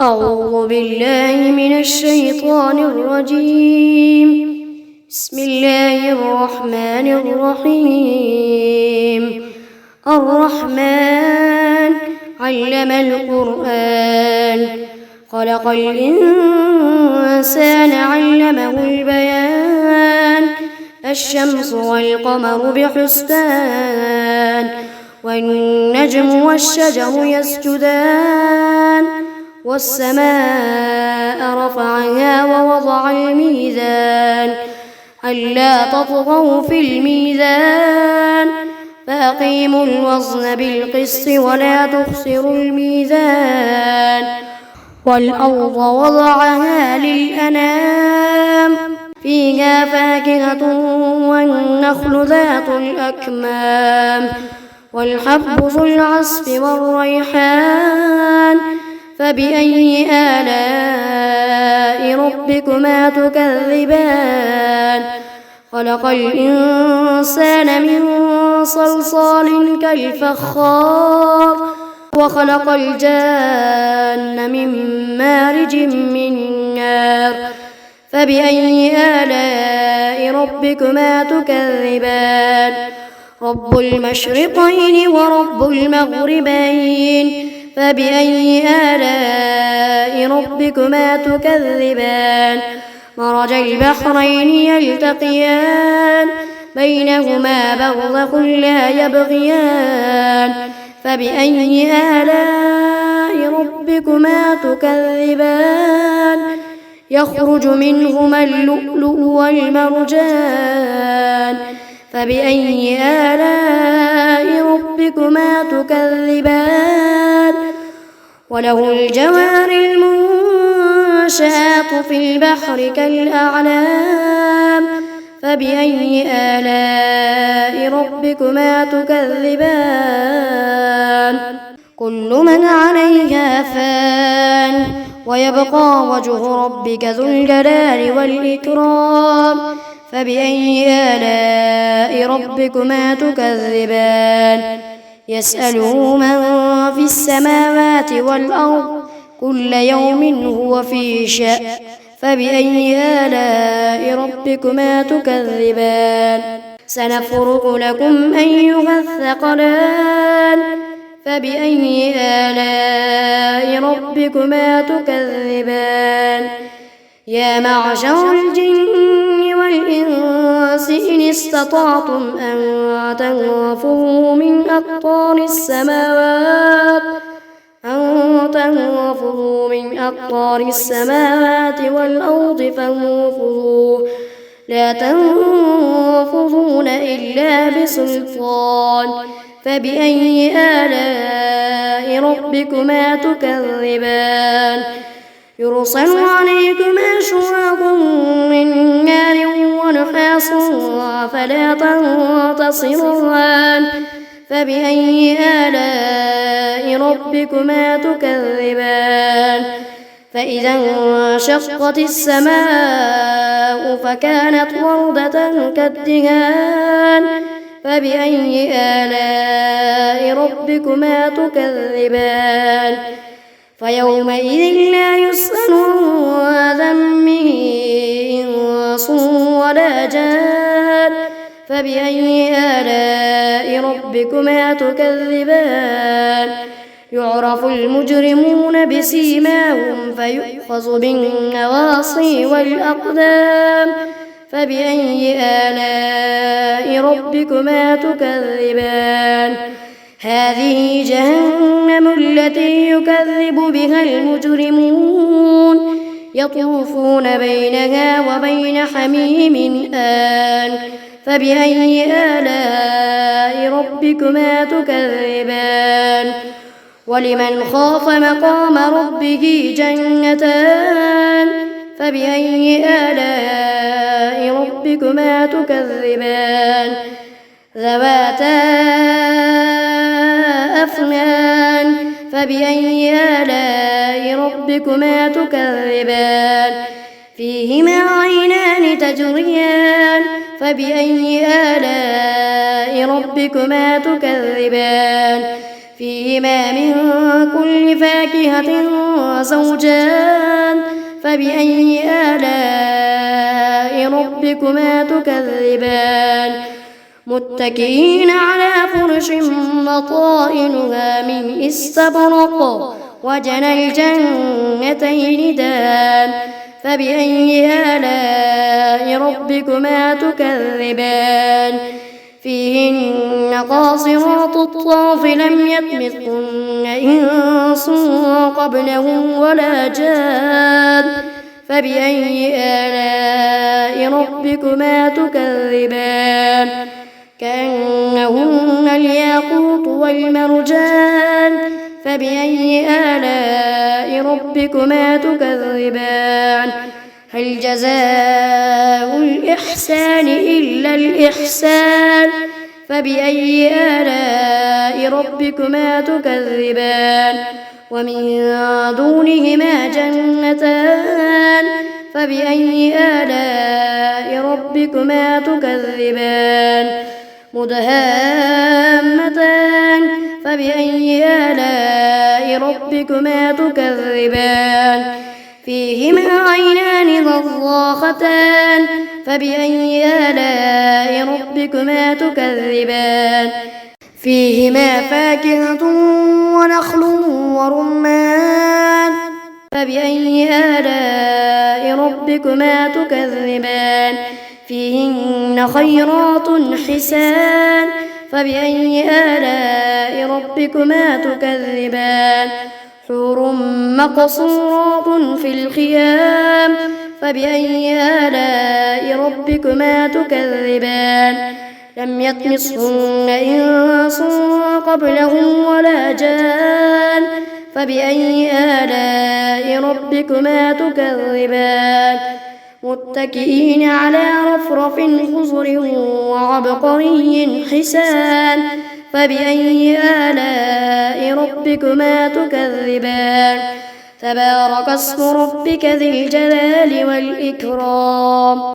أعوذ بالله من الشيطان الرجيم. بسم الله الرحمن الرحيم. الرحمن علم القرآن، خلق الإنسان علمه البيان. الشمس والقمر بحسبان، والنجم والشجر يسجدان. والسماء رفعها ووضع الميزان، ألا تطغوا في الميزان، فأقيموا الوزن بالقسط ولا تخسروا الميزان. والأرض وضعها للأنام، فيها فاكهة والنخل ذات الأكمام، والحب ذو العصف والريحان. فبأي آلاء ربكما تكذبان؟ خلق الإنسان من صلصال كالفخار، وخلق الجان من مارج من نار. فبأي آلاء ربكما تكذبان؟ رب المشرقين ورب المغربين. فبأي آلاء ربكما تكذبان؟ مرج البحرين يلتقيان، بينهما برزخ لا يبغيان. فبأي آلاء ربكما تكذبان؟ يخرج منهما اللؤلؤ والمرجان. فبأي آلاء ربكما تكذبان؟ وله الجوار المنشآت في البحر كالأعلام. فبأي آلاء ربكما تكذبان؟ كل من عليها فان، ويبقى وجه ربك ذو الجلال والإكرام. فبأي آلاء ربكما تكذبان؟ يسأله من في السماوات والأرض، كل يوم هو في شأن. فبأي آلاء ربكما تكذبان؟ سنفرغ لكم أيها الثقلان. فبأي آلاء ربكما تكذبان؟ يا معشر الجن والإنس إن استطعتم أن تنفذوا من أقطار السماوات والأرض فانفذوا، لا تنفذون إلا بسلطان. فبأي آلاء ربكما تكذبان؟ يرسل عليكما شواظ من نار ونحاس فلا تنتصران. فبأي آلاء ربكما تكذبان؟ فإذا انشقت السماء فكانت وردة كالدهان. فبأي آلاء ربكما تكذبان؟ فيومئذ لا يسأل عن ذنبه إنس ولا جان. فبأي آلاء ربكما تكذبان؟ يعرف المجرمون بسيماهم فيؤخذ بالنواصي والأقدام. فبأي آلاء ربكما تكذبان؟ هذه جهنم التي يكذب بها المجرمون، يطوفون بينها وبين حميم آن. فبأي آلاء ربكما تكذبان؟ ولمن خاف مقام ربه جنتان. فبأي آلاء ربكما تكذبان؟ ذواتا أفنان. فبأي آلاء ربكما تكذبان؟ فيهما عينان تجريان. فبأي آلاء ربكما تكذبان؟ فيهما من كل فاكهة زوجان فبأي آلاء ربكما تكذبان متكئين على فرش بطائنها من استبرق وجنى الجنتين دان فبأي آلاء ربكما تكذبان فيهن قاصرات الطرف لم يطمثهن إنس قبلهم ولا جان فبأي آلاء ربكما تكذبان كأنهن الياقوت والمرجان فبأي آلاء ربكما تكذبان هل جزاء الإحسان إلا الإحسان فبأي آلاء ربكما تكذبان ومن دونهما جنتان فبأي آلاء ربكما تكذبان مدهامتان فبأي آلاء ربكما تكذبان فيهما عينان نضاختان فبأي آلاء ربكما تكذبان فيهما فاكهة ونخل ورمان فبأي آلاء ربكما تكذبان فيهن خيرات حسان فبأي آلاء ربكما تكذبان حور مقصورات في الخيام فبأي آلاء ربكما تكذبان لم يطمثهن إنس قبلهم ولا جان فبأي آلاء ربكما تكذبان متكئين على رفرف خضر وعبقري حسان فبأي آلاء ربكما تكذبان تبارك اسم ربك ذي الجلال والإكرام.